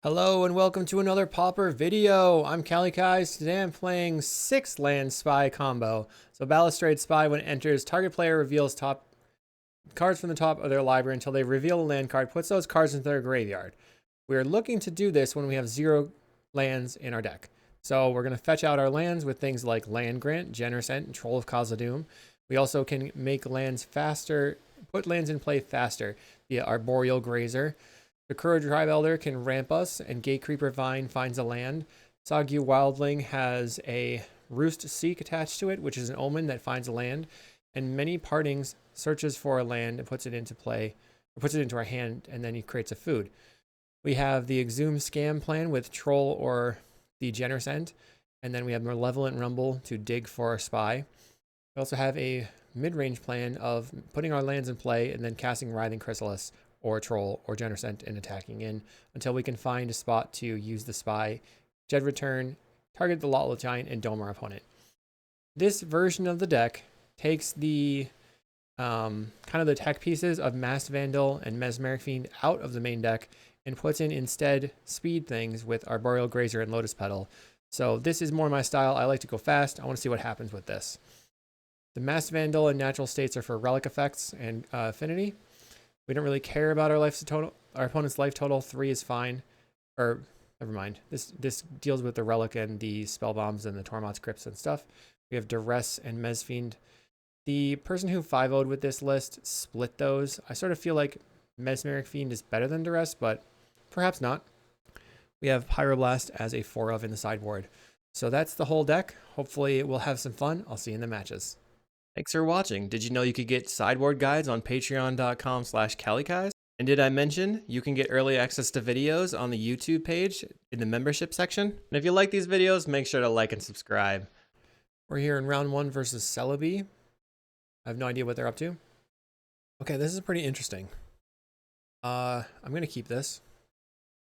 Hello and welcome to another Pauper video. I'm Kalikaiz. Today I'm playing 6 land spy combo. So Balustrade Spy, when it enters, target player reveals top cards from the top of their library until they reveal a land card, puts those cards into their graveyard. We're looking to do this when we have 0 lands in our deck. So we're going to fetch out our lands with things like Land Grant, Generous Ent, and Troll of Khazad-dûm. We also can make lands faster, put lands in play faster via Arboreal Grazer. The Kura Tribe Elder can ramp us, and Gate Creeper Vine finds a land. Sogyu Wildling has a Roost Seek attached to it, which is an omen that finds a land. And Many Partings searches for a land and puts it into play, or puts it into our hand, and then he creates a food. We have the Exhume Scam plan with Troll or the Generous Ent, and then we have Malevolent Rumble to dig for our spy. We also have a mid-range plan of putting our lands in play and then casting Writhing Chrysalis or Troll or Generous Ent and attacking in until we can find a spot to use the spy, Jed Return, target the Lotless Giant, and dome our opponent. This version of the deck takes the kind of the tech pieces of Masked Vandal and Mesmeric Fiend out of the main deck and puts in instead speed things with Arboreal Grazer and Lotus Petal. So this is more my style. I like to go fast. I want to see what happens with this. The Masked Vandal and Natural States are for relic effects and affinity. We don't really care about our life total. Our opponent's life total. 3 is fine. Or never mind. This deals with the relic and the spell bombs and the Tormod's crypts and stuff. We have Duress and Mesfiend. The person who 5-0'd with this list split those. I sort of feel like Mesmeric Fiend is better than Duress, but perhaps not. We have Pyroblast as a 4 of in the sideboard. So that's the whole deck. Hopefully we'll have some fun. I'll see you in the matches. Thanks for watching. Did you know you could get sideboard guides on patreon.com/Kalikaiz? And did I mention you can get early access to videos on the YouTube page in the membership section? And if you like these videos, make sure to like and subscribe. We're here in round 1 versus Celebi. I have no idea what they're up to. Okay, this is pretty interesting. I'm going to keep this.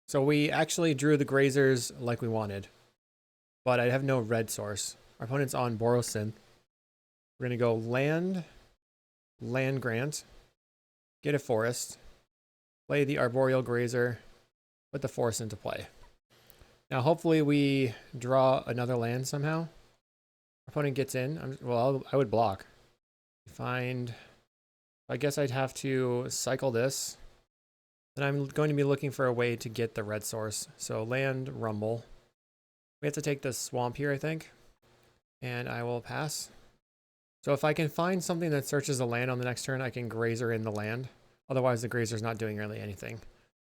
So we actually drew the Grazers like we wanted, but I have no red source. Our opponent's on Boros Synth. We're going to go land grant, get a forest, play the Arboreal Grazer, put the forest into play. Now, hopefully we draw another land somehow. Our opponent gets in. I would block. I guess I'd have to cycle this. Then I'm going to be looking for a way to get the red source. So land, rumble. We have to take the swamp here, I think. And I will pass. So if I can find something that searches a land on the next turn, I can grazer in the land. Otherwise, the grazer's not doing really anything.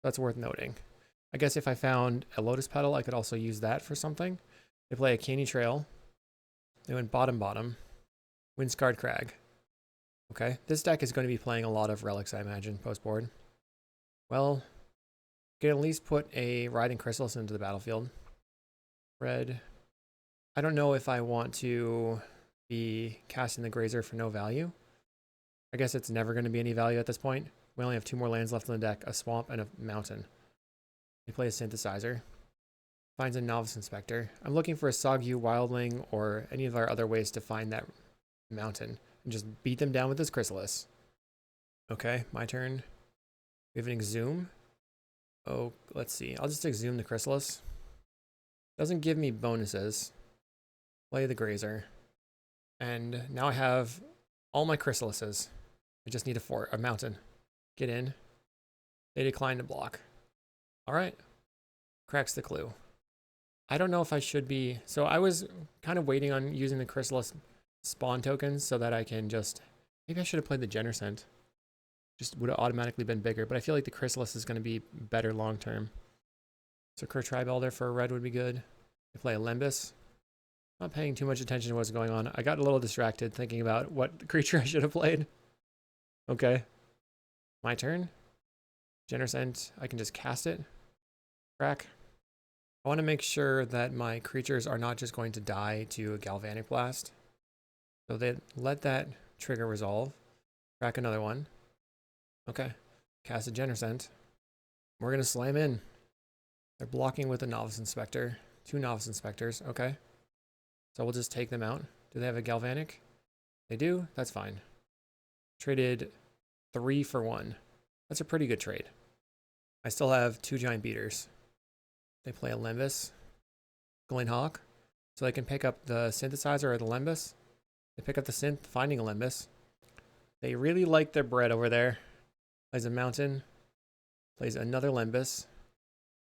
That's worth noting. I guess if I found a lotus petal, I could also use that for something. They play a canny trail. They went bottom. Windscarred Crag. Okay, this deck is going to be playing a lot of relics, I imagine, post-board. Well, can at least put a Writhing Chrysalis into the battlefield. Red. I don't know if I want to be casting the Grazer for no value. I guess it's never going to be any value at this point. We only have 2 more lands left in the deck, a swamp and a mountain. They play a synthesizer. Finds a Novice Inspector. I'm looking for a Sogyu Wildling or any of our other ways to find that mountain and just beat them down with this Chrysalis. Okay, my turn. We have an Exhume. Oh, let's see. I'll just Exhume the Chrysalis. Doesn't give me bonuses. Play the Grazer. And now I have all my Chrysalises. I just need a mountain. Get in. They decline to block. All right. Cracks the clue. I don't know if I should be... So I was kind of waiting on using the Chrysalis spawn tokens so that I can just... Maybe I should have played the Generous Ent. Just would have automatically been bigger. But I feel like the Chrysalis is going to be better long term. So Kura Tribe Elder for a red would be good. They play a Lembas. Not paying too much attention to what's going on. I got a little distracted thinking about what creature I should have played. Okay. My turn. Generous Ent. I can just cast it. Crack. I want to make sure that my creatures are not just going to die to a Galvanic Blast. So they let that trigger resolve. Crack another one. Okay. Cast a Generous Ent. We're going to slam in. They're blocking with a Novice Inspector. 2 Novice Inspectors. Okay. So we'll just take them out. Do they have a Galvanic? They do? That's fine. Traded 3 for 1. That's a pretty good trade. I still have 2 giant beaters. They play a Limbus, Glinhawk, so they can pick up the synthesizer or the Limbus. They pick up the synth, finding a Limbus. They really like their bread over there. Plays a mountain, plays another Limbus.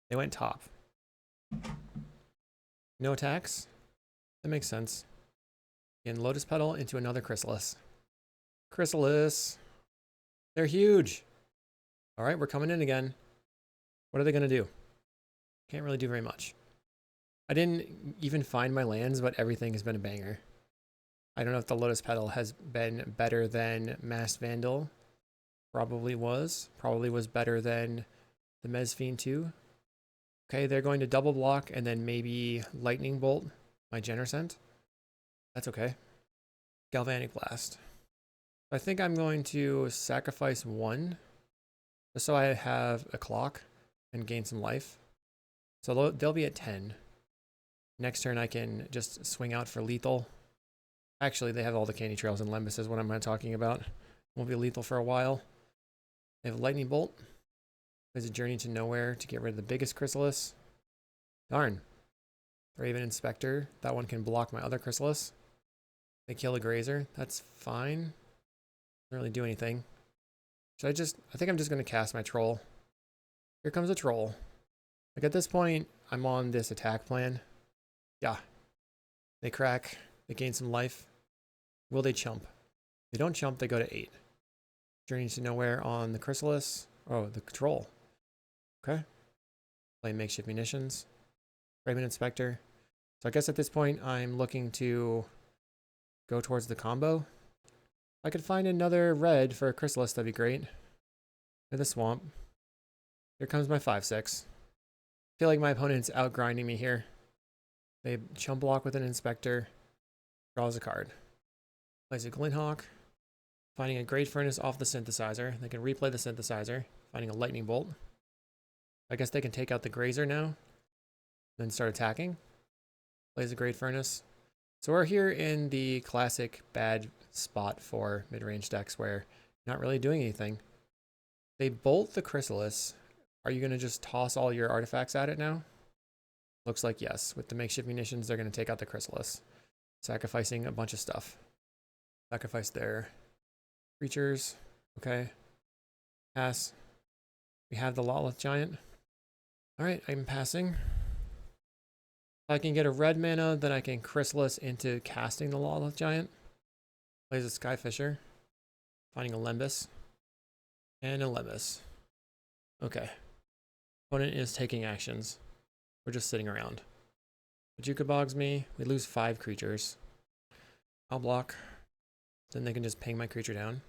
They went top. No attacks. That makes sense. And lotus petal into another chrysalis. Chrysalis. They're huge. All right, we're coming in again. What are they going to do? Can't really do very much. I didn't even find my lands, but everything has been a banger. I don't know if the lotus petal has been better than Masked Vandal. Probably was. Probably was better than the Mezfiend too. Okay, they're going to double block and then maybe lightning bolt my Genercent. That's okay. Galvanic Blast. I think I'm going to sacrifice one just so I have a clock and gain some life. So they'll be at 10. Next turn I can just swing out for lethal. Actually, they have all the candy trails and Limbus is what I'm talking about. Won't be lethal for a while. They have lightning bolt. There's a journey to nowhere to get rid of the biggest chrysalis. Darn. Raven Inspector. That one can block my other chrysalis. They kill a grazer. That's fine. Doesn't really do anything. I think I'm just going to cast my troll. Here comes a troll. Like at this point, I'm on this attack plan. Yeah. They crack. They gain some life. Will they chump? If they don't chump, they go to 8. Journey to nowhere on the chrysalis. Oh, the troll. Okay. Play makeshift munitions. Raven Inspector. So I guess at this point, I'm looking to go towards the combo. If I could find another red for a chrysalis, that'd be great. Or the swamp. Here comes my 5/6. I feel like my opponent's outgrinding me here. They chump block with an inspector. Draws a card. Plays a Glinhawk. Finding a Great Furnace off the synthesizer. They can replay the synthesizer. Finding a lightning bolt. I guess they can take out the grazer now. Then start attacking. Plays a Great Furnace. So we're here in the classic bad spot for mid-range decks where you're not really doing anything. They bolt the chrysalis. Are you going to just toss all your artifacts at it now? Looks like yes. With the makeshift munitions, they're going to take out the chrysalis. Sacrificing a bunch of stuff. Sacrifice their creatures. Okay. Pass. We have the Lawless Giant. Alright, I'm passing. If I can get a red mana, then I can chrysalis into casting the Lawless Giant. Plays a Skyfisher. Finding a Limbus. And a Limbus. Okay. Opponent is taking actions. We're just sitting around. Bajuka bogs me. We lose 5 creatures. I'll block. Then they can just ping my creature down.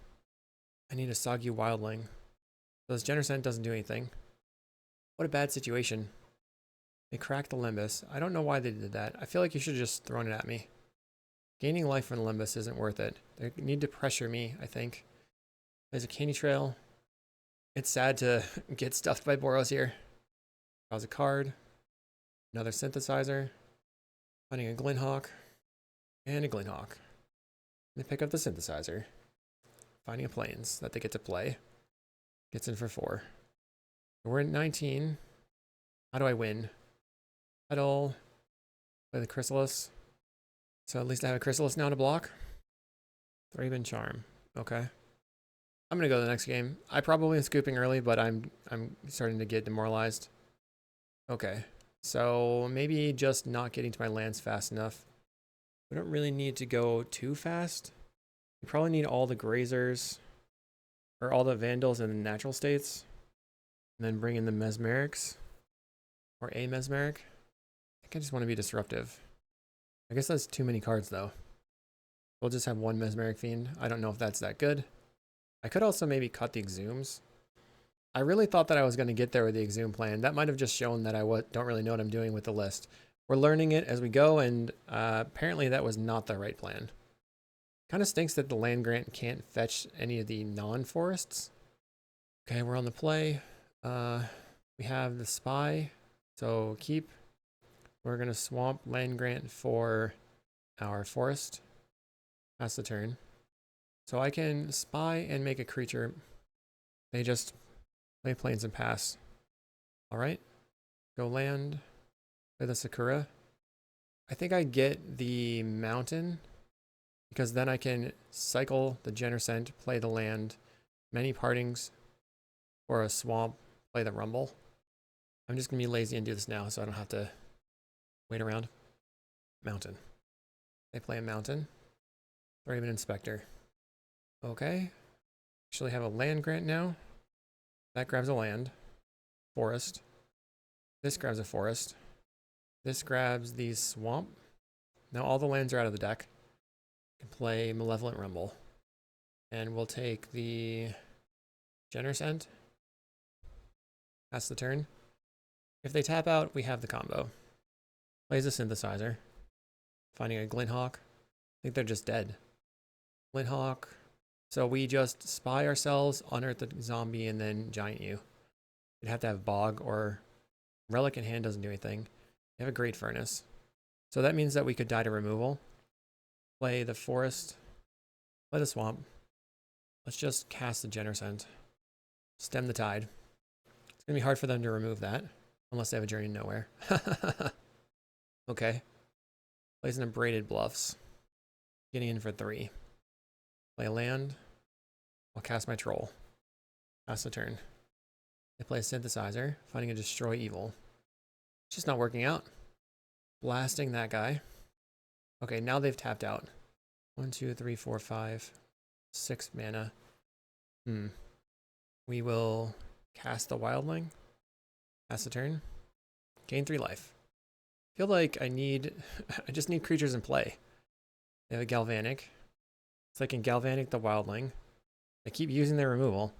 I need a Soggy Wildling. So this Genercent doesn't do anything. What a bad situation. They cracked the Limbus. I don't know why they did that. I feel like you should have just thrown it at me. Gaining life from the Limbus isn't worth it. They need to pressure me, I think. There's a Candy Trail. It's sad to get stuffed by Boros here. Draws a card. Another synthesizer. Finding a Glinhawk. And a Glinhawk. They pick up the synthesizer. Finding a plains that they get to play. Gets in for 4. We're at 19. How do I win? Petal. Play the chrysalis. So at least I have a chrysalis now to block. Raven Charm. Okay. I'm gonna go to the next game. I probably am scooping early, but I'm starting to get demoralized. Okay. So maybe just not getting to my lands fast enough. We don't really need to go too fast. We probably need all the grazers or all the vandals in the natural states. And then bring in the mesmerics or a mesmeric. I think I just want to be disruptive. I guess that's too many cards though. We'll just have one mesmeric fiend. I don't know if that's that good. I could also maybe cut the exhumes. I really thought that I was going to get there with the exhume plan. That might have just shown that I don't really know what I'm doing with the list. We're learning it as we go, and apparently that was not the right plan. Kind of stinks that the land grant can't fetch any of the non-forests. Okay, we're on the play. We have the spy, so keep. We're going to swamp land grant for our forest. Pass the turn. So I can spy and make a creature. They just play plains and pass. All right. Go land. Play the Sakura. I think I get the mountain because then I can cycle the Genercent, play the land, many partings, or a swamp, play the rumble. I'm just gonna be lazy and do this now so I don't have to wait around. Mountain. They play a mountain. Raven Inspector. Okay. Actually have a land grant now. That grabs a land. Forest. This grabs a forest. This grabs the swamp. Now all the lands are out of the deck. Can play Malevolent Rumble. And we'll take the Genercent. Pass the turn. If they tap out, we have the combo. Plays a Synthesizer. Finding a Glinthawk. I think they're just dead. Glinthawk. So we just spy ourselves, unearth the zombie, and then giant you. You'd have to have Bog or Relic in hand doesn't do anything. You have a Great Furnace. So that means that we could die to removal. Play the forest. Play the swamp. Let's just cast the Genercent. Stem the tide. It's going to be hard for them to remove that. Unless they have a Journey to Nowhere. Okay. Plays an Abraded Bluffs. Getting in for 3. Play a land. I'll cast my Troll. Pass the turn. They play a Synthesizer. Finding a Destroy Evil. It's just not working out. Blasting that guy. Okay, now they've tapped out. 1, 2, 3, 4, 5, 6 mana. We will cast the Wildling. Pass the turn. Gain 3 life. Feel like I just need creatures in play. They have a Galvanic. So I can Galvanic the Wildling. I keep using their removal.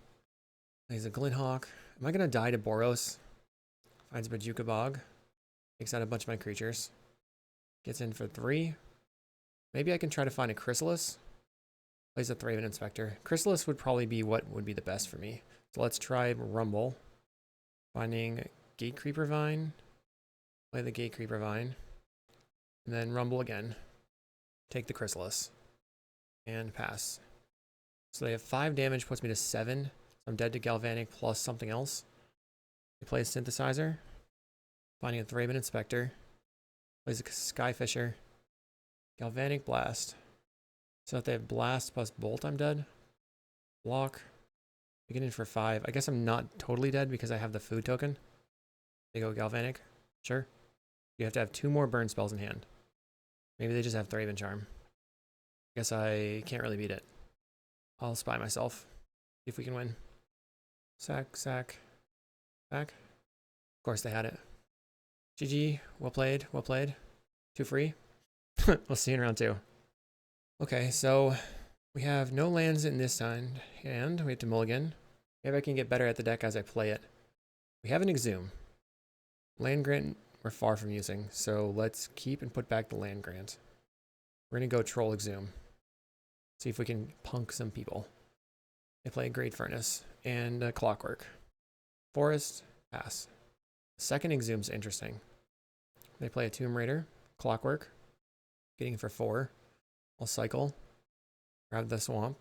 He's a Glinthawk. Am I going to die to Boros? Finds Bajuka Bog. Takes out a bunch of my creatures. Gets in for 3. Maybe I can try to find a Chrysalis. Plays a Thraven Inspector. Chrysalis would probably be what would be the best for me. So let's try Rumble. Finding Gatecreeper Vine. Play the Gatecreeper Vine. And then Rumble again. Take the Chrysalis. And pass. So they have 5 damage, puts me to 7. So I'm dead to Galvanic plus something else. He plays Synthesizer. Finding a Thraben Inspector. Plays a Skyfisher. Galvanic Blast. So if they have Blast plus Bolt, I'm dead. Block. We get in for 5. I guess I'm not totally dead because I have the food token. They go Galvanic. Sure. You have to have 2 more burn spells in hand. Maybe they just have Thraben Charm. Guess I can't really beat it. I'll spy myself. See if we can win. Sack, sack, sack. Of course they had it. GG. Well played. Well played. 2 free. We'll see you in round 2. Okay, so we have no lands in this hand. We have to mulligan. Maybe I can get better at the deck as I play it. We have an Exhume. Land grant we're far from using, so let's keep and put back the land grant. We're going to go Troll Exhume. See if we can punk some people. They play a Great Furnace and a Clockwork. Forest, pass. Second Exhume's interesting. They play a Tomb Raider, Clockwork. Getting for 4. I'll cycle. Grab the swamp.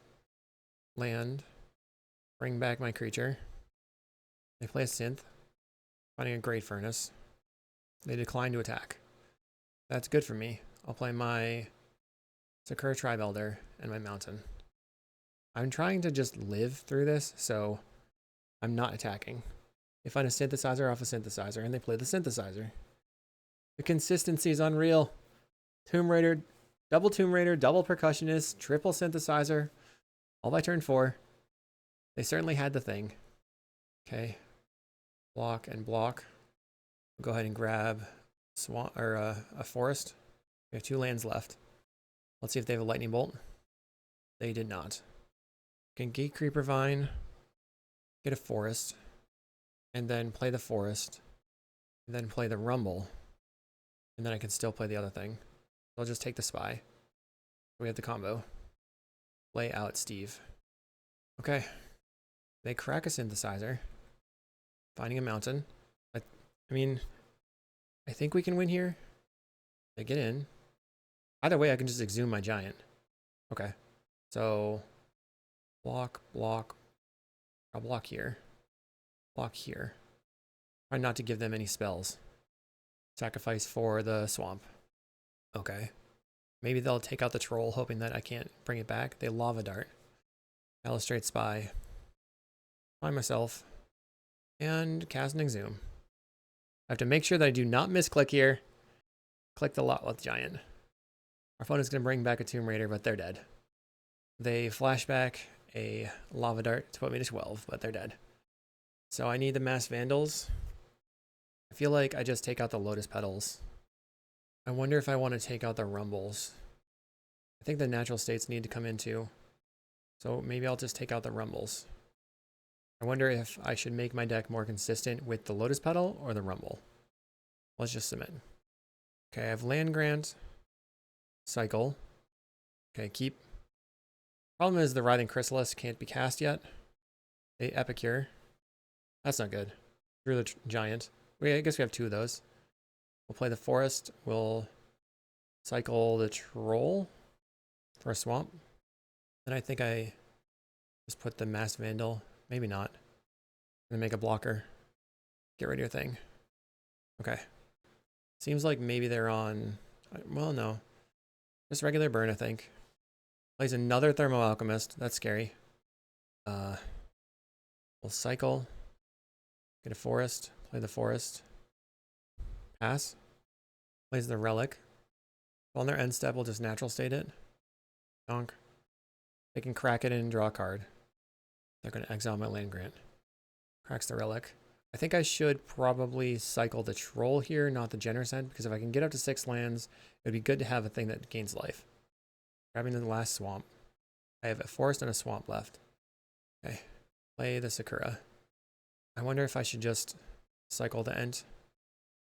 Land. Bring back my creature. They play a Synth. Finding a Great Furnace. They decline to attack. That's good for me. I'll play my Sakura Tribe Elder and my Mountain. I'm trying to just live through this, so I'm not attacking. They find a Synthesizer off a Synthesizer, and they play the Synthesizer. The consistency is unreal. Tomb Raider, double Percussionist, triple Synthesizer, all by turn 4. They certainly had the thing. Okay. Block and block. We'll go ahead and grab swamp or a forest. We have 2 lands left. Let's see if they have a lightning bolt. They did not. Can Gatecreeper Vine, get a forest, and then play the forest, and then play the rumble, and then I can still play the other thing. I'll just take the spy. We have the combo. Play out Steve. Okay. They crack a Synthesizer. Finding a mountain. I mean, I think we can win here. They get in. Either way, I can just exhume my giant. Okay. So, block, block. I'll block here. Block here. Try not to give them any spells. Sacrifice for the swamp. Okay. Maybe they'll take out the troll, hoping that I can't bring it back. They lava dart. Balustrade Spy. Find myself. And cast an exhume. I have to make sure that I do not misclick here. Click the Lotleth Giant. Our opponent's going to bring back a Tomb Raider, but they're dead. They flash back a lava dart to put me to 12, but they're dead. So I need the Mass Vandals. I feel like I just take out the Lotus Petals. I wonder if I want to take out the Rumbles. I think the natural states need to come in too. So maybe I'll just take out the Rumbles. I wonder if I should make my deck more consistent with the Lotus Petal or the Rumble. Let's just submit. Okay, I have Land Grant. Cycle. Okay, keep. Problem is the Writhing Chrysalis can't be cast yet. A Epicure. That's not good. Drew the Giant. I guess we have two of those. We'll play the Forest. We'll cycle the Troll for a Swamp. Then I think I just put the Mass Vandal. Maybe not. And make a blocker. Get rid of your thing. Okay. Seems like maybe they're on... Well, no. Just regular burn, I think. Plays another Thermo Alchemist. That's scary. We'll cycle. Get a Forest. Play the Forest. Pass. Plays the Relic. On their end step, we'll just natural state it. Donk. They can crack it and draw a card. They're going to exile my Land Grant. Cracks the Relic. I think I should probably cycle the Troll here, not the Genercent, because if I can get up to 6 lands, it would be good to have a thing that gains life. Grabbing the last Swamp. I have a Forest and a Swamp left. Okay. Play the Sakura. I wonder if I should just cycle the Ent.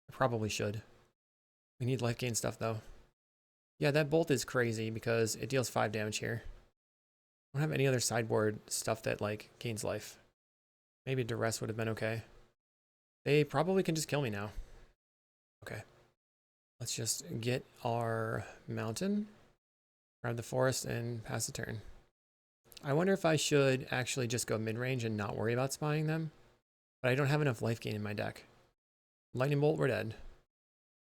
I probably should. We need life gain stuff, though. Yeah, that Bolt is crazy because it deals 5 damage here. I don't have any other sideboard stuff that, like, gains life. Maybe Duress would have been okay. They probably can just kill me now. Okay. Let's just get our mountain, grab the forest, and pass the turn. I wonder if I should actually just go mid-range and not worry about spying them. But I don't have enough life gain in my deck. Lightning Bolt, we're dead.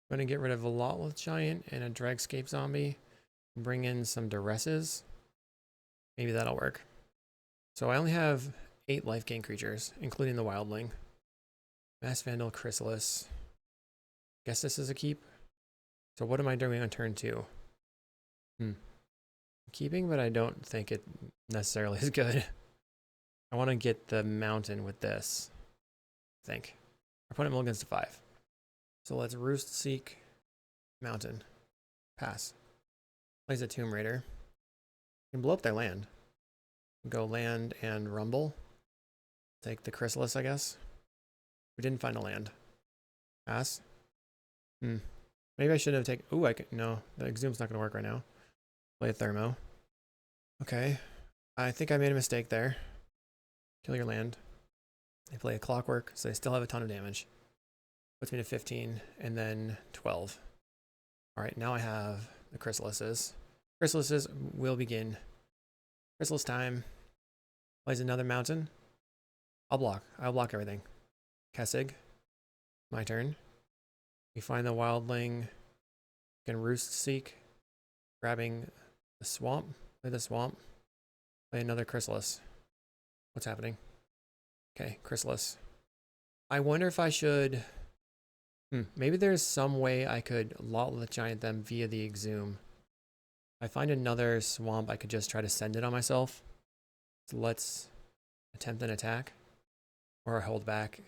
I'm going to get rid of a Lotleth Giant and a Dragscape Zombie. Bring in some Duresses. Maybe that'll work. So I only have 8 life gain creatures, including the Wildling. Mass Vandal, Chrysalis. Guess this is a keep. So what am I doing on turn 2? Keeping, but I don't think it necessarily is good. I want to get the mountain with this, I think. Our opponent mulligans to 5. So let's Roost Seek Mountain. Pass. Plays a Tomb Raider. Can blow up their land. Go land and Rumble. Take the Chrysalis, I guess. We didn't find a land. Pass. Maybe I should have taken... Ooh, I could... No, the Exhume's not going to work right now. Play a Thermo. Okay. I think I made a mistake there. Kill your land. They play a Clockwork, so they still have a ton of damage. Puts me to 15, and then 12. Alright, now I have the Chrysalises. Chrysalises will begin. Chrysalis time. Plays another mountain. I'll block. I'll block everything. Kessig. My turn. We find the Wildling. Can Roost Seek. Grabbing the Swamp. Play the Swamp. Play another Chrysalis. What's happening? Okay, Chrysalis. I wonder if I should... maybe there's some way I could Lotleth Giant them via the Exhume. If I find another Swamp, I could just try to send it on myself. So let's attempt an attack. Or hold back.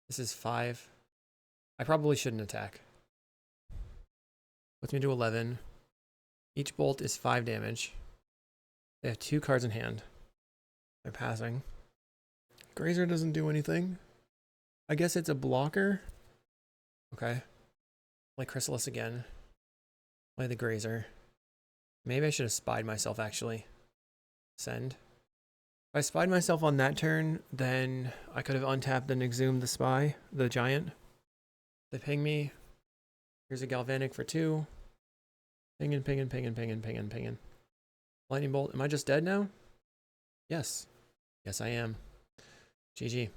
This is 5. I probably shouldn't attack. Puts me to 11. Each bolt is 5 damage. They have 2 cards in hand. They're passing. Grazer doesn't do anything. I guess it's a blocker. Okay. Play Chrysalis again. Play the Grazer. Maybe I should have spied myself, actually. Send. If I spied myself on that turn, then I could have untapped and exhumed the Spy, the Giant. They ping me. Here's a Galvanic for 2. Pingin', pingin', pingin', pingin', pingin', pingin'. Lightning Bolt. Am I just dead now? Yes. Yes, I am. GG.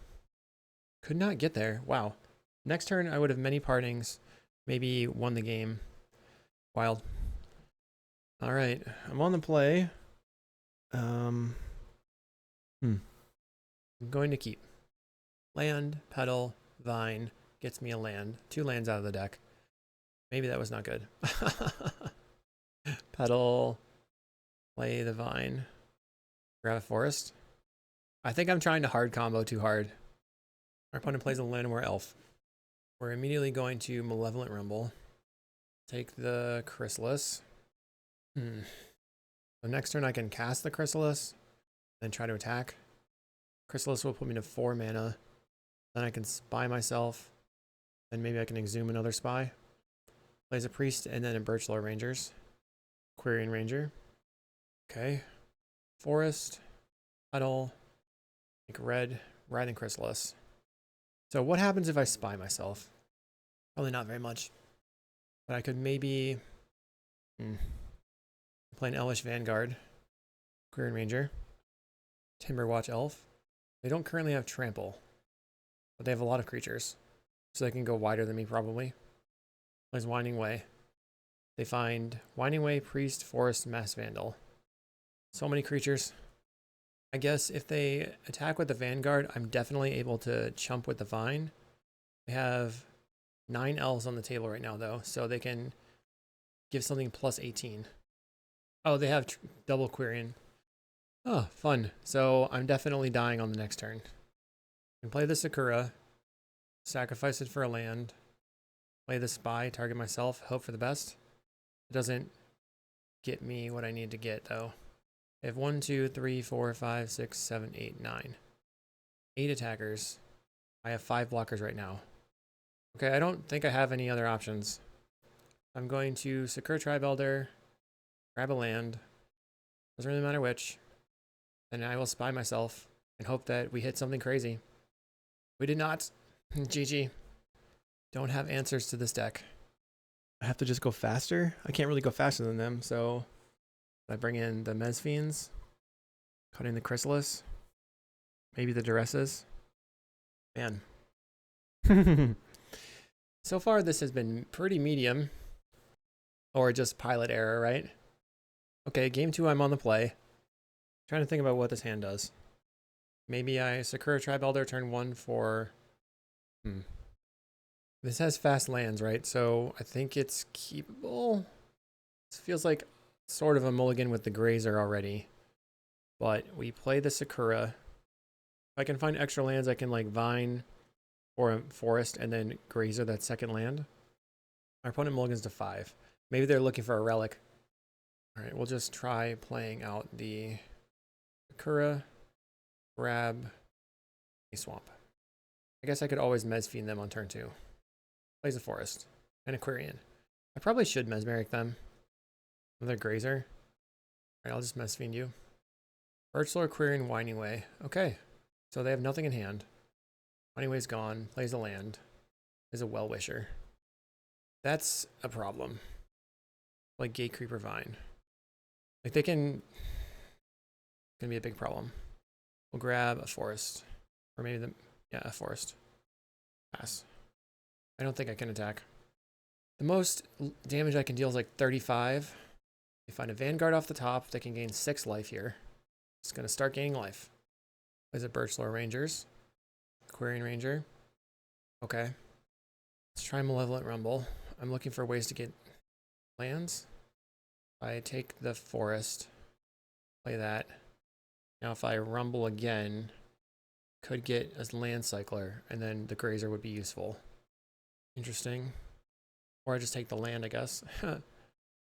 Could not get there. Wow. Next turn, I would have many partings. maybe won the game. Wild. All right, I'm on the play. I'm going to keep land, petal, vine, gets me a land. 2 lands out of the deck. Maybe that was not good. Petal, play the vine, grab a forest. I think I'm trying to hard combo too hard. Our opponent plays a Llanowar elf. We're immediately going to Malevolent Rumble. Take the Chrysalis. So next turn I can cast the Chrysalis, then try to attack. Chrysalis will put me to 4 mana. Then I can spy myself. Then maybe I can exhume another spy. Plays a priest and then a Birchlore Rangers. Quirion Ranger. Okay. Forest. Petal. Make red. Writhing Chrysalis. So what happens if I spy myself? Probably not very much. But I could maybe play an Elvish Vanguard. Quirion Ranger. Timberwatch Elf. They don't currently have trample, but they have a lot of creatures, so they can go wider than me probably. Plays Winding Way. They find Winding Way, Priest, Forest, Mass Vandal. So many creatures. I guess if they attack with the Vanguard, I'm definitely able to chump with the Vine. They have 9 elves on the table right now though, so they can give something plus 18. Oh, they have double Quirion. Oh, fun. So I'm definitely dying on the next turn. I can play the Sakura, sacrifice it for a land, play the Spy, target myself, hope for the best. It doesn't get me what I need to get though. I have 1, 2, 3, 4, 5, 6, 7, 8, 9. 8 attackers. I have 5 blockers right now. Okay, I don't think I have any other options. I'm going to Sakura Tribe Elder, grab a land. Doesn't really matter which. And I will spy myself and hope that we hit something crazy. We did not. GG. Don't have answers to this deck. I have to just go faster? I can't really go faster than them, so I bring in the Mezfiends, cutting the Chrysalis, maybe the Duresses. Man. So far, this has been pretty medium. Or just pilot error, right? Okay, game 2, I'm on the play. Trying to think about what this hand does. Maybe I Sakura Tribe Elder turn 1 for... This has fast lands, right? So I think it's keepable. This feels like sort of a mulligan with the Grazer already. But we play the Sakura. If I can find extra lands, I can like Vine or a Forest and then Grazer that second land. Our opponent mulligans to 5. Maybe they're looking for a relic. Alright, we'll just try playing out the Sakura, grab a swamp. I guess I could always Mezfiend them on turn 2. Plays a Forest and a Quirion. I probably should Mesmeric them. Another Grazer. Alright, I'll just Mezfiend you. Birchlore, Quirion, Winding Way. Okay, so they have nothing in hand. Winding Way's gone. Plays a land. Plays a Well-Wisher. That's a problem. Like Gate Creeper Vine. Like they can... Gonna be a big problem. We'll grab a Forest. Or maybe the... Yeah, a Forest. Pass. I don't think I can attack. The most damage I can deal is like 35. They find a Vanguard off the top. They can gain 6 life here. It's gonna start gaining life. Plays a Birchlore Rangers. Quirion Ranger. Okay. Let's try Malevolent Rumble. I'm looking for ways to get lands. I take the Forest. Play that. Now if I Rumble again, could get a Land Cycler, and then the Grazer would be useful. Interesting. Or I just take the land, I guess. So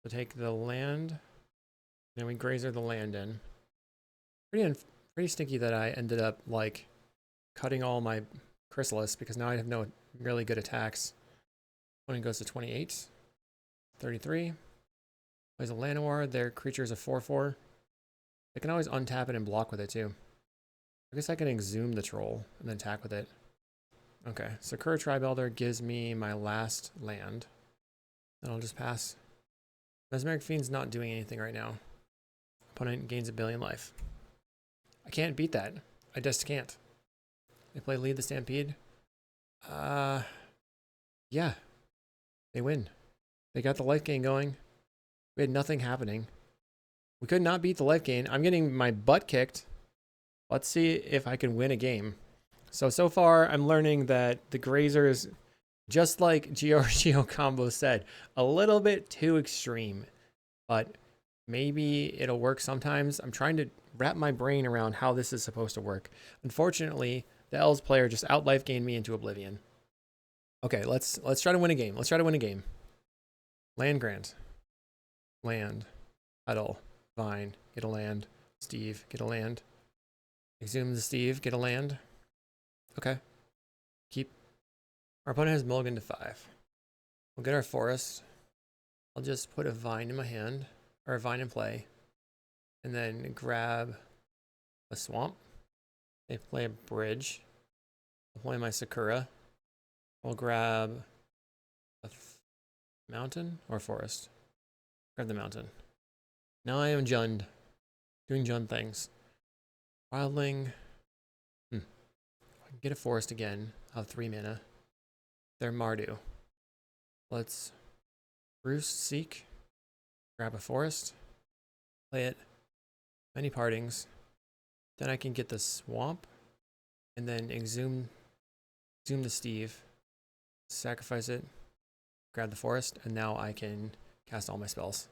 take the land, then we Grazer the land in. Pretty stinky that I ended up like cutting all my Chrysalis because now I have no really good attacks. Opponent goes to 28, 33. Plays a Llanowar. Their creature is a 4/4. They can always untap it and block with it too. I guess I can exhume the troll and then attack with it. Okay, Sakura Tribe Elder gives me my last land. Then I'll just pass. Mesmeric Fiend's not doing anything right now. Opponent gains 1 billion life. I can't beat that. I just can't. They play Lead the Stampede. Yeah. They win. They got the life gain going. We had nothing happening. We could not beat the life gain. I'm getting my butt kicked. Let's see if I can win a game. So far, I'm learning that the grazer is, just like Giorgio Combo said, a little bit too extreme. But maybe it'll work sometimes. I'm trying to wrap my brain around how this is supposed to work. Unfortunately, the elves player just out life gained me into oblivion. Okay, let's try to win a game. Let's try to win a game. Land grant. Land. Petal. Vine. Get a land. Steve. Get a land. Exhume the Steve. Get a land. Okay. Keep. Our opponent has mulligan to 5. We'll get our forest. I'll just put a vine in my hand. Or a vine in play. And then grab a swamp. They play a bridge. I'll play my Sakura. We'll grab a mountain or forest. Grab the mountain. Now I am Jund. Doing Jund things. Wildling. I can get a forest again. I'll have 3 mana. They're Mardu. Let's Roost Seek. Grab a forest. Play it. Many partings. Then I can get the swamp. And then exhume the Steve. Sacrifice it. Grab the forest. And now I can cast all my spells.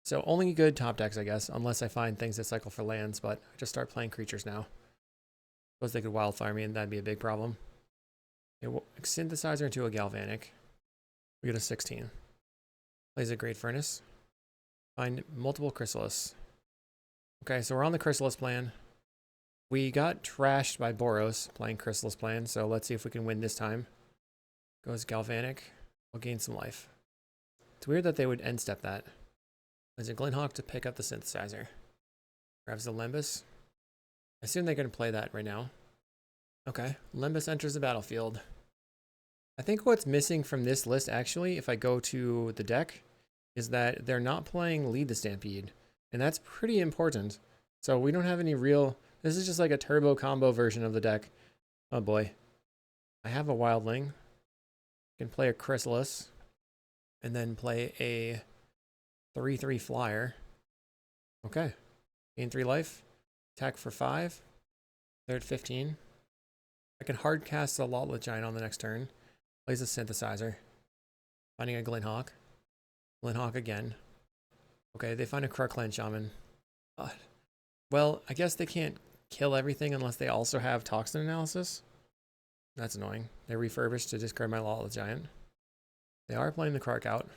So only good top decks, I guess, unless I find things that cycle for lands, but I just start playing creatures now. Suppose they could wildfire me and that'd be a big problem. Okay, synthesizer into a galvanic. We get a 16. Plays a great furnace. Find multiple chrysalis. Okay, so we're on the chrysalis plan. We got trashed by Boros playing chrysalis plan, so let's see if we can win this time. Goes galvanic. We'll gain some life. It's weird that they would end step that. There's a Glenhawk to pick up the synthesizer. Grabs the Limbus. I assume they're going to play that right now. Okay, Limbus enters the battlefield. I think what's missing from this list, actually, if I go to the deck, is that they're not playing Lead the Stampede. And that's pretty important. So we don't have any real... This is just like a turbo combo version of the deck. Oh boy. I have a Wildling. I can play a Chrysalis. And then play a 3/3 flyer. Okay. Gain 3 life. Attack for 5. They're at 15. I can hard cast a Lotleth Giant on the next turn. Plays a synthesizer. Finding a Glenhawk. Glenhawk again. Okay, they find a Krark-Clan Shaman. Well, I guess they can't kill everything unless they also have Toxin Analysis. That's annoying. They refurbished to discard my Lotleth Giant. They are playing the Krark out.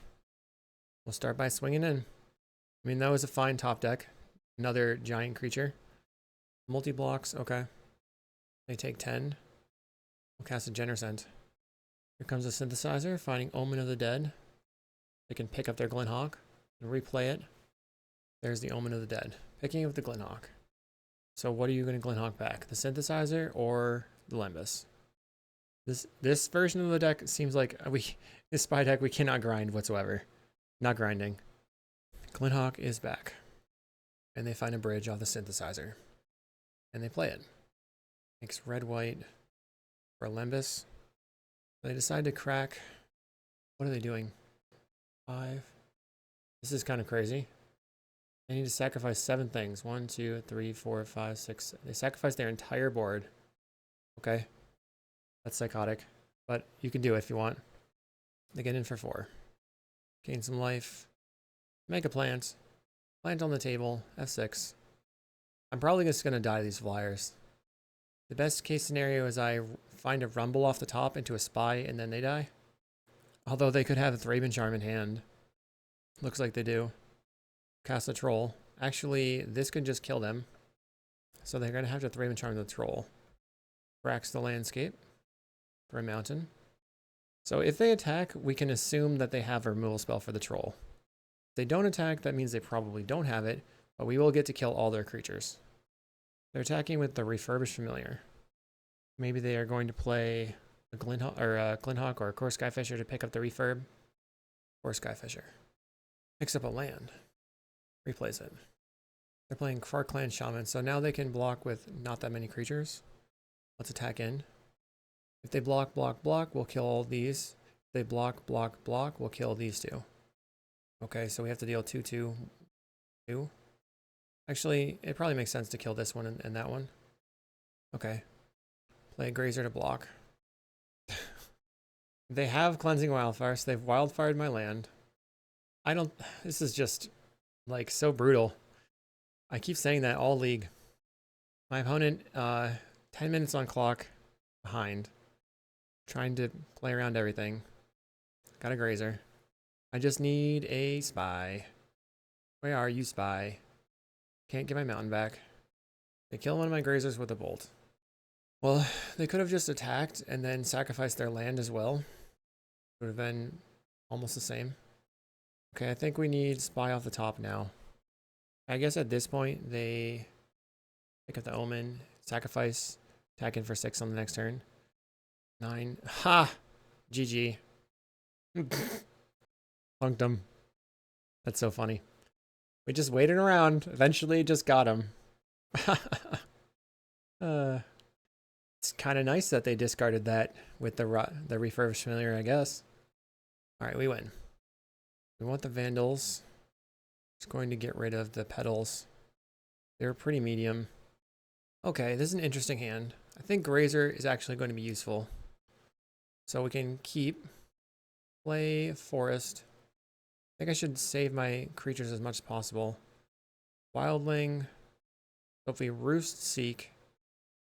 We'll start by swinging in. I mean, that was a fine top deck. Another giant creature. Multi-blocks, okay. They take 10. We'll cast a Genersent. Here comes a synthesizer, finding Omen of the Dead. They can pick up their Glenhawk and replay it. There's the Omen of the Dead. Picking up the Glenhawk. So what are you going to Glenhawk back? The synthesizer or the Limbus? This version of the deck seems like this spy deck we cannot grind whatsoever. Not grinding. Glenhawk is back. And they find a bridge off the synthesizer. And they play it. Makes red-white for a Limbus. They decide to crack. What are they doing? 5. This is kind of crazy. They need to sacrifice 7 things. 1, 2, 3, 4, 5, 6. They sacrifice their entire board. Okay. That's psychotic. But you can do it if you want. They get in for 4. Gain some life. Make a plant. Plant on the table. F6. I'm probably just going to die to these flyers. The best case scenario is I find a rumble off the top into a spy and then they die. Although they could have a Thraben Charm in hand. Looks like they do. Cast a troll. Actually, this could just kill them. So they're going to have to Thraben Charm the troll. Cracks the landscape for a mountain. So if they attack, we can assume that they have a removal spell for the troll. If they don't attack, that means they probably don't have it, but we will get to kill all their creatures. They're attacking with the Refurbished Familiar. Maybe they are going to play a Glenhawk or a Core Skyfisher to pick up the refurb. Core Skyfisher. Picks up a land. Replays it. They're playing Krark-Clan Shaman, so now they can block with not that many creatures. Let's attack in. If they block, we'll kill all these. If They block, block, block. We'll kill these two. Okay, so we have to deal 2, 2, 2. Actually, it probably makes sense to kill this one and that one. Okay. Play a grazer to block. They have cleansing wildfire, so they've wildfired my land. I don't... This is just, like, so brutal. I keep saying that all league. My opponent, 10 minutes on clock behind. Trying to play around everything. Got a grazer. I just need a spy. Where are you, spy? Can't get my mountain back. They kill one of my grazers with a bolt. Well, they could have just attacked and then sacrificed their land as well. Would have been almost the same. Okay, I think we need spy off the top now. I guess at this point, they pick up the omen, sacrifice, attack in for 6 on the next turn. 9. Ha! GG. Punked him. That's so funny. We just waited around. Eventually just got him. It's kind of nice that they discarded that with the refurbished familiar, I guess. Alright, we win. We want the vandals. Just going to get rid of the petals. They're pretty medium. Okay, this is an interesting hand. I think grazer is actually going to be useful. So we can keep, play forest. I think I should save my creatures as much as possible. Wildling. So if we roost seek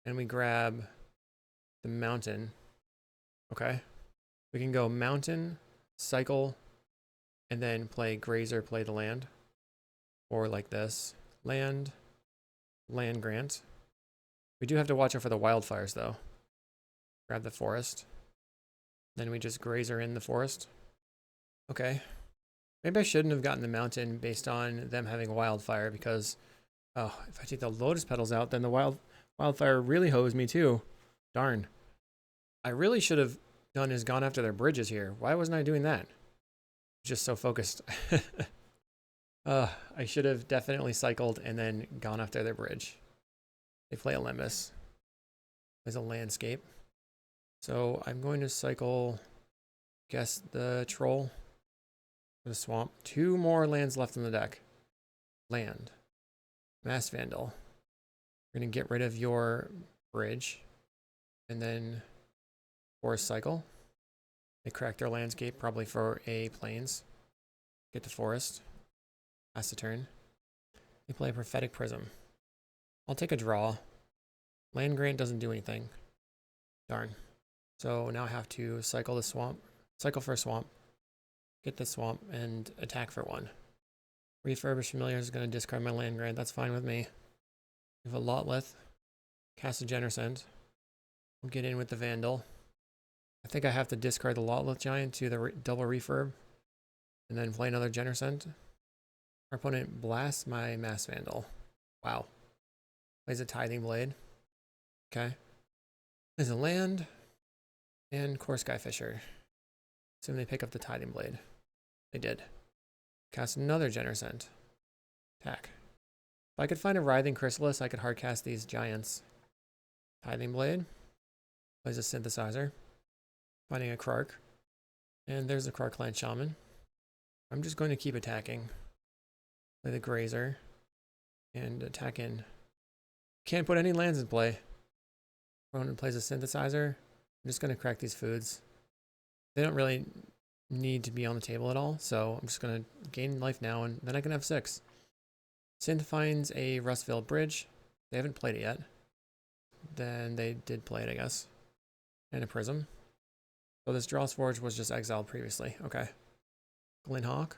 and we grab the mountain. Okay. We can go mountain, cycle, and then play grazer, play the land. Or like this. Land, land grant. We do have to watch out for the wildfires though. Grab the forest. Then we just grazer in the forest. Okay. Maybe I shouldn't have gotten the mountain based on them having wildfire because, oh, if I take the lotus petals out, then the wildfire really hosed me too. Darn. I really should have done is gone after their bridges here. Why wasn't I doing that? Just so focused. I should have definitely cycled and then gone after their bridge. They play a Limbus. There's a landscape. So I'm going to cycle, guess the troll. The swamp. 2 more lands left in the deck. Land. Mass Vandal. We're going to get rid of your bridge. And then forest cycle. They crack their landscape probably for a plains. Get the forest. Pass the turn. They play a prophetic prism. I'll take a draw. Land grant doesn't do anything. Darn. So now I have to cycle the swamp. Cycle for a swamp. Get the swamp and attack for 1. Refurbished familiar is going to discard my land grant. That's fine with me. We have a Lotleth. Cast a Genersent. We'll get in with the Vandal. I think I have to discard the Lotleth Giant to the double refurb. And then play another Genersent. Our opponent blasts my Mass Vandal. Wow. Plays a Tithing Blade. Okay. There's a land. And Core Skyfisher. Assume they pick up the Tithing Blade. They did. Cast another Genersent. Attack. If I could find a Writhing Chrysalis, I could hardcast these giants. Tithing Blade. Plays a Synthesizer. Finding a Krark. And there's the Krarkland Shaman. I'm just going to keep attacking. Play the Grazer. And attack in. Can't put any lands in play. Opponent plays a Synthesizer. I'm just going to crack these foods. They don't really need to be on the table at all, so I'm just going to gain life now, and then I can have 6. Synth finds a Rustville Bridge. They haven't played it yet. Then they did play it, I guess. And a Prism. So this Draw's Forge was just exiled previously. Okay. Glinhawk.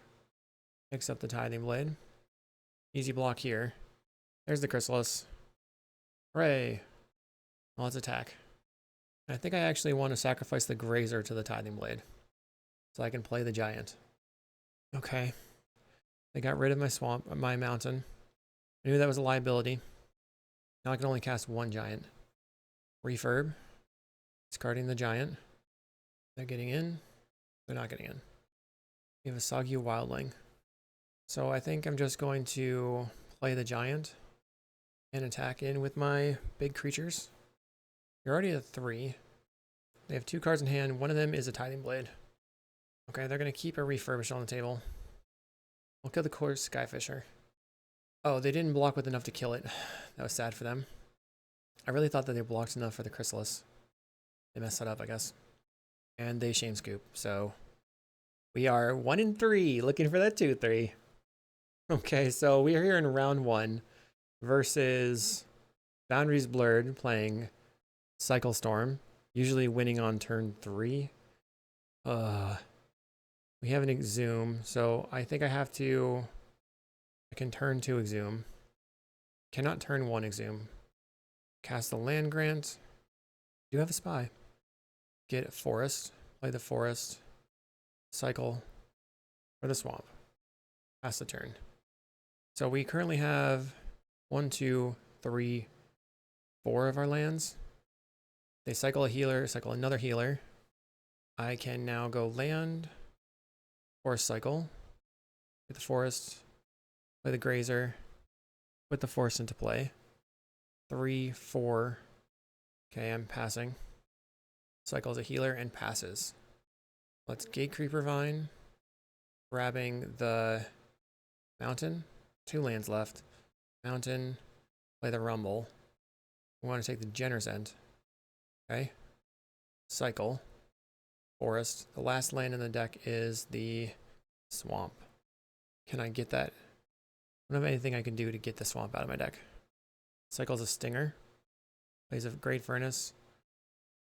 Picks up the Tithing Blade. Easy block here. There's the Chrysalis. Hooray! Well, let's attack. I think I actually want to sacrifice the Grazer to the Tithing Blade. So I can play the Giant. Okay. They got rid of my swamp, my mountain. I knew that was a liability. Now I can only cast 1 Giant. Refurb. Discarding the Giant. They're getting in. They're not getting in. We have a Soggy Wildling. So I think I'm just going to play the Giant and attack in with my big creatures. You're already at 3. They have 2 cards in hand. One of them is a Tithing Blade. Okay, they're going to keep a refurbished on the table. We'll kill the course Skyfisher. Oh, they didn't block with enough to kill it. That was sad for them. I really thought that they blocked enough for the Chrysalis. They messed that up, I guess. And they shame scoop, so we are 1-3, looking for that 2-3. Okay, so we are here in round 1 versus Boundaries Blurred playing Cycle Storm, usually winning on turn 3. We have an Exhume, so I think I can turn 2 Exhume. Cannot turn 1 Exhume. Cast the Land Grant. Do have a Spy. Get a Forest. Play the Forest. Cycle for the Swamp. Pass the turn. So we currently have 1, 2, 3, 4 of our lands. They cycle a healer, cycle another healer. I can now go land, forest cycle, get the forest, play the grazer, put the forest into play. 3, 4. Okay, I'm passing. Cycles a healer and passes. Let's Gate Creeper Vine, grabbing the mountain. 2 lands left. Mountain, play the Rumble. We want to take the Jenner's End. Okay. Cycle. Forest. The last land in the deck is the Swamp. Can I get that? I don't have anything I can do to get the Swamp out of my deck. Cycles a Stinger. Plays a Great Furnace.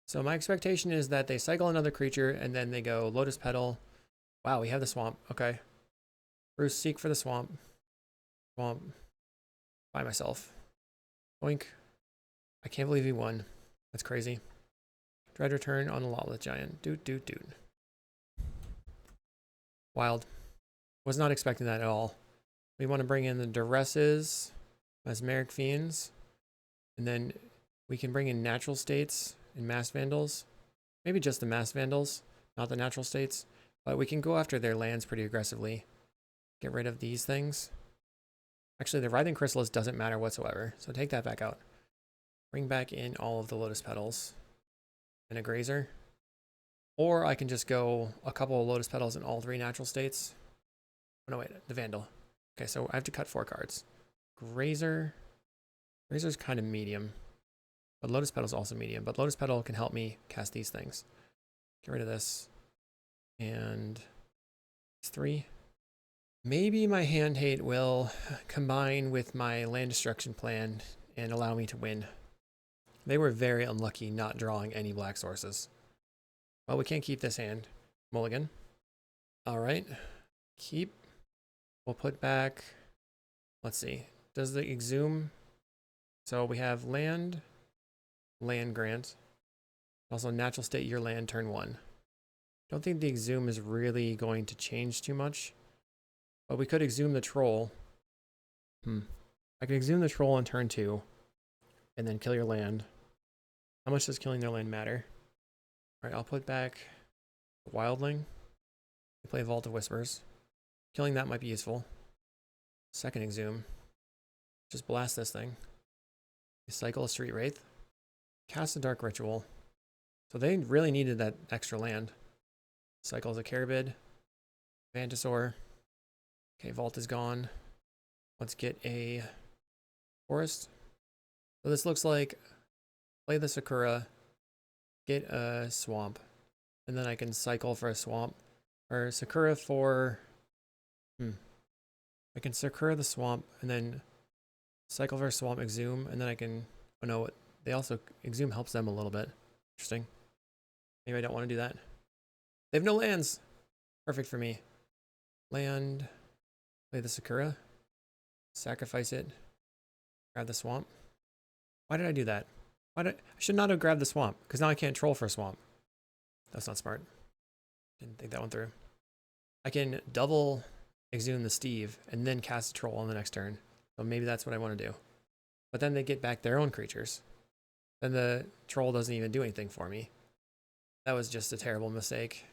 So my expectation is that they cycle another creature and then they go Lotus Petal. Wow, we have the Swamp. Okay. Bruce, seek for the Swamp. Swamp. By myself. Boink. I can't believe he won. That's crazy. Dread Return on the Lawless Giant. Doot. Wild. Was not expecting that at all. We want to bring in the Duresses, Mesmeric Fiends, and then we can bring in Natural States and Mass Vandals. Maybe just the Mass Vandals, not the Natural States, but we can go after their lands pretty aggressively. Get rid of these things. Actually, the Writhing Chrysalis doesn't matter whatsoever, so take that back out. Bring back in all of the Lotus Petals and a Grazer. Or I can just go a couple of Lotus Petals in all 3 natural states. Oh, no, wait, the Vandal. Okay, so I have to cut 4 cards. Grazer. Grazer's kind of medium. But Lotus Petal's also medium. But Lotus Petal can help me cast these things. Get rid of this. And it's 3. Maybe my hand hate will combine with my land destruction plan and allow me to win. They were very unlucky not drawing any black sources. Well, we can't keep this hand. Mulligan. All right. Keep. We'll put back. Let's see. Does the Exhume? So we have land grant. Also natural state your land turn 1. Don't think the Exhume is really going to change too much. But we could Exhume the Troll. I could Exhume the Troll on turn 2. And then kill your land. How much does killing their land matter? Alright, I'll put back Wildling. Play Vault of Whispers. Killing that might be useful. Second Exhume. Just blast this thing. You cycle a Street Wraith. Cast a Dark Ritual. So they really needed that extra land. Cycles a Carabid. Vantasaur. Okay, Vault is gone. Let's get a Forest. So this looks like play the Sakura, get a Swamp, and then I can cycle for a Swamp. Or Sakura for... I can Sakura the Swamp, and then cycle for a Swamp, Exhume, and then I can... Oh no, they also... Exhume helps them a little bit. Interesting. Maybe I don't want to do that. They have no lands! Perfect for me. Land... Play the Sakura. Sacrifice it. Grab the Swamp. Why did I do that? I should not have grabbed the Swamp, because now I can't troll for a Swamp. That's not smart. Didn't think that one through. I can double Exhume the Steve, and then cast a Troll on the next turn. So maybe that's what I want to do. But then they get back their own creatures. Then the Troll doesn't even do anything for me. That was just a terrible mistake.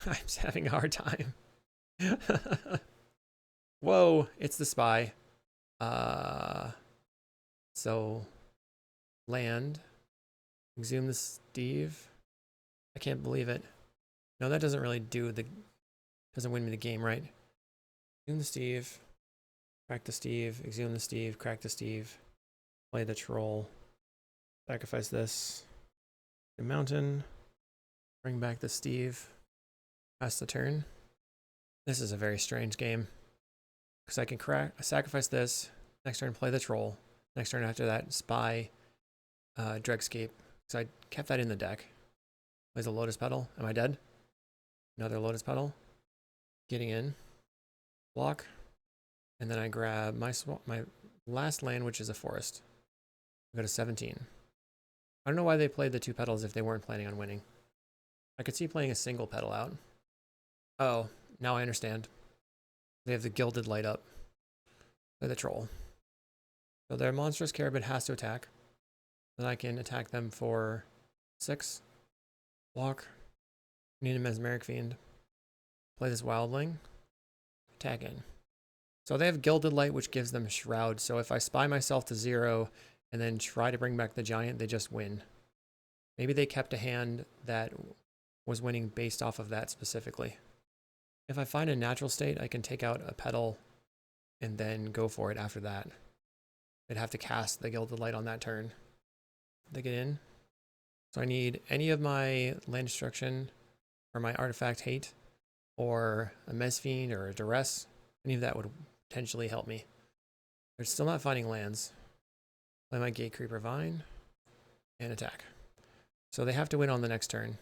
I'm just having a hard time. Whoa, it's the Spy. So, land. Exhume the Steve. I can't believe it. No, that doesn't really doesn't win me the game, right? Exhume the Steve, crack the Steve, exhume the Steve, crack the Steve, play the troll, sacrifice this, the mountain, bring back the Steve, pass the turn. This is a very strange game because I can sacrifice this, next turn play the troll, next turn after that spy, Dregscape, because I kept that in the deck. Plays a lotus petal. Am I dead? Another lotus petal. Getting in. Block. And then I grab my last land, which is a forest. I go to 17. I don't know why they played the 2 petals if they weren't planning on winning. I could see playing a single petal out. Oh, now I understand. They have the gilded light up. Play the troll. So their monstrous carabid has to attack. Then I can attack them for 6. Block. Need a mesmeric fiend. Play this wildling. Attack in. So they have gilded light, which gives them shroud. So if I spy myself to 0 and then try to bring back the giant, they just win. Maybe they kept a hand that was winning based off of that specifically. If I find a natural state, I can take out a petal and then go for it after that. They'd have to cast the gilded light on that turn. They get in. So I need any of my land destruction or my artifact hate or a Mesfiend or a duress. Any of that would potentially help me. They're still not finding lands. Play my Gate Creeper Vine and attack. So they have to win on the next turn.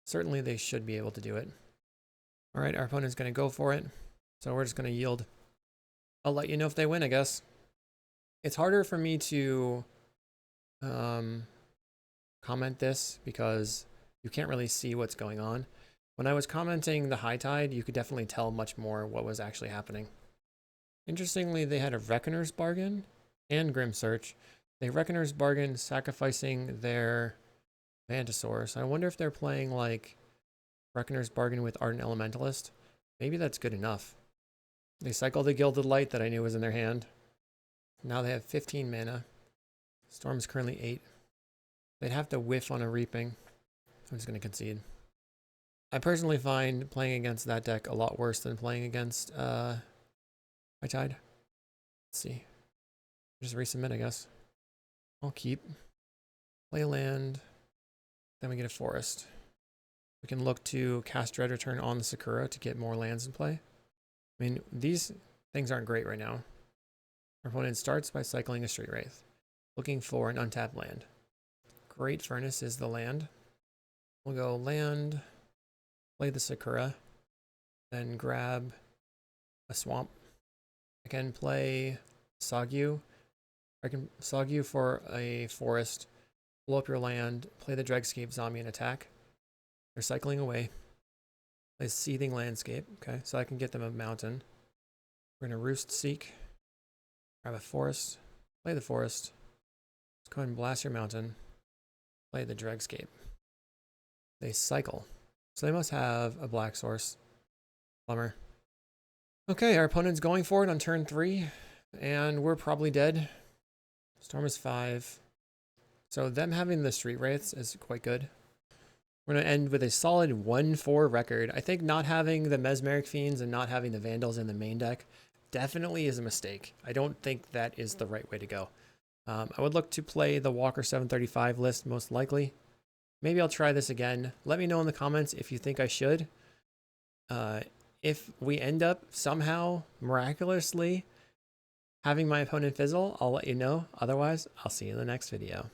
Certainly they should be able to do it. All right, our opponent's going to go for it. So we're just going to yield. I'll let you know if they win, I guess. It's harder for me to comment this because you can't really see what's going on. When I was commenting the high tide, you could definitely tell much more what was actually happening. Interestingly, they had a Reckoner's Bargain and Grim Search. They Reckoner's Bargain sacrificing their Vantasaur. So I wonder if they're playing like Reckoner's Bargain with Ardent Elementalist. Maybe that's good enough. They cycle the Gilded Light that I knew was in their hand. Now they have 15 mana. Storm is currently 8. They'd have to whiff on a Reaping. I'm just going to concede. I personally find playing against that deck a lot worse than playing against High Tide. Let's see. Just resubmit, I guess. I'll keep. Play a land. Then we get a forest. We can look to cast Dread Return on the Sakura to get more lands in play. I mean, these things aren't great right now. Our opponent starts by cycling a Street Wraith, looking for an untapped land. Great Furnace is the land. We'll go land, play the Sakura, then grab a swamp. I can play Sogyu. I can Sogyu for a forest, blow up your land, play the Dregscape Zombie and attack. They're cycling away. Play Seething Landscape. Okay, so I can get them a mountain. We're going to Roost Seek. Grab a forest. Play the forest. Let's go ahead and blast your mountain. Play the Dregscape. They cycle. So they must have a black source. Bummer. Okay, our opponent's going for it on turn 3. And we're probably dead. Storm is 5. So them having the Street Wraiths is quite good. We're going to end with a solid 1-4 record. I think not having the Mesmeric Fiends and not having the Vandals in the main deck definitely is a mistake. I don't think that is the right way to go. I would look to play the Walker 735 list most likely. Maybe I'll try this again. Let me know in the comments if you think I should. If we end up somehow miraculously having my opponent fizzle, I'll let you know. Otherwise, I'll see you in the next video.